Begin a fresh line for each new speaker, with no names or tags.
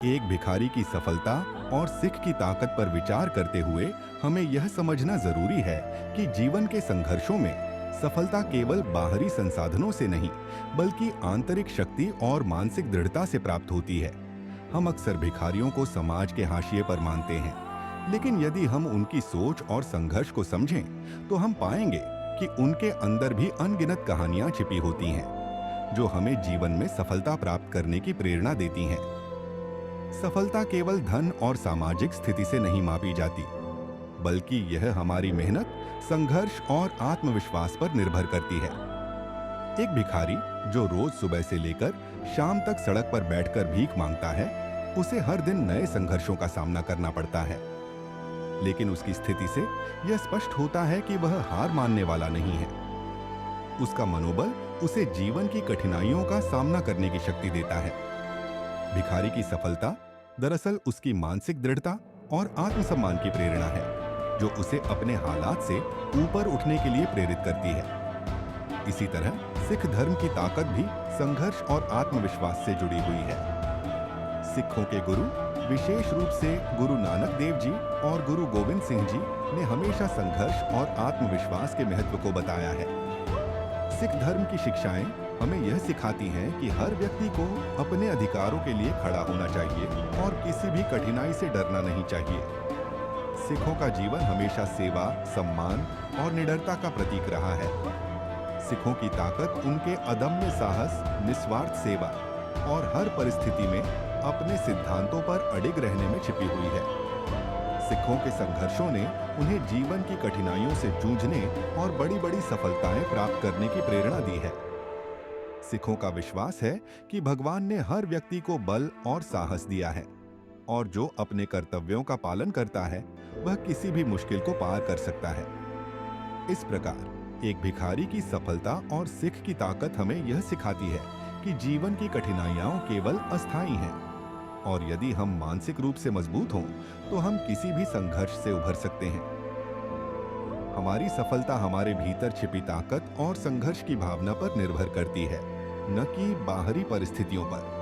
एक भिखारी की सफलता और सिख की ताकत पर विचार करते हुए हमें यह समझना जरूरी है कि जीवन के संघर्षों में सफलता केवल बाहरी संसाधनों से नहीं, बल्कि आंतरिक शक्ति और मानसिक दृढ़ता से प्राप्त होती है। हम अक्सर भिखारियों को समाज के हाशिए पर मानते हैं, लेकिन यदि हम उनकी सोच और संघर्ष को समझें, तो हम पाएंगे कि उनके अंदर भी अनगिनत कहानियां छिपी होती हैं, जो हमें जीवन में सफलता प्राप्त करने की प्रेरणा देती हैं। सफलता केवल धन और सामाजिक स्थिति से नहीं मापी जाती, बल्कि यह हमारी मेहनत, संघर्ष और आत्मविश्वास पर निर्भर करती है। एक भिखारी जो रोज सुबह से लेकर शाम तक सड़क पर बैठकर भीख मांगता है, उसे हर दिन नए संघर्षों का सामना करना पड़ता है। लेकिन उसकी स्थिति से यह स्पष्ट होता है कि वह हार मानने वाला नहीं है। उसका मनोबल उसे जीवन की कठिनाइयों का सामना करने की शक्ति देता है। भिखारी की सफलता दरअसल उसकी मानसिक दृढ़ता और आत्मसम्मान की प्रेरणा है, जो उसे अपने हालात से ऊपर उठने के लिए प्रेरित करती है। इसी तरह सिख धर्म की ताकत भी संघर्ष और आत्मविश्वास से जुड़ी हुई है। सिखों के गुरु, विशेष रूप से गुरु नानक देव जी और गुरु गोविंद सिंह जी ने हमेशा संघर्ष और आत्मविश्वास के महत्व को बताया है। सिख धर्म की शिक्षाएं हमें यह सिखाती हैं कि हर व्यक्ति को अपने अधिकारों के लिए खड़ा होना चाहिए और किसी भी कठिनाई से डरना नहीं चाहिए। सिखों का जीवन हमेशा सेवा, सम्मान और निडरता का प्रतीक रहा है। सिखों की ताकत उनके अदम्य साहस, निस्वार्थ सेवा और हर परिस्थिति में अपने सिद्धांतों पर अडिग रहने में छिपी हुई है। सिखों के संघर्षों ने उन्हें जीवन की कठिनाइयों से जूझने और बड़ी-बड़ी सफलताएं प्राप्त करने की प्रेरणा दी है। सिखों का विश्वास है कि भगवान ने हर व्यक्ति को बल और साहस दिया है, और जो अपने कर्तव्यों का पालन करता है, वह किसी भी मुश्किल को पार कर सकता है। इस प्रकार एक भिखारी की सफलता और सिख की ताकत हमें यह सिखाती है कि जीवन की कठिनाइयां केवल अस्थायी हैं, और यदि हम मानसिक रूप से मजबूत हों, तो हम किसी भी संघर्ष से उभर सकते हैं। हमारी सफलता हमारे भीतर छिपी ताकत और संघर्ष की भावना पर निर्भर करती है, न कि बाहरी परिस्थितियों पर।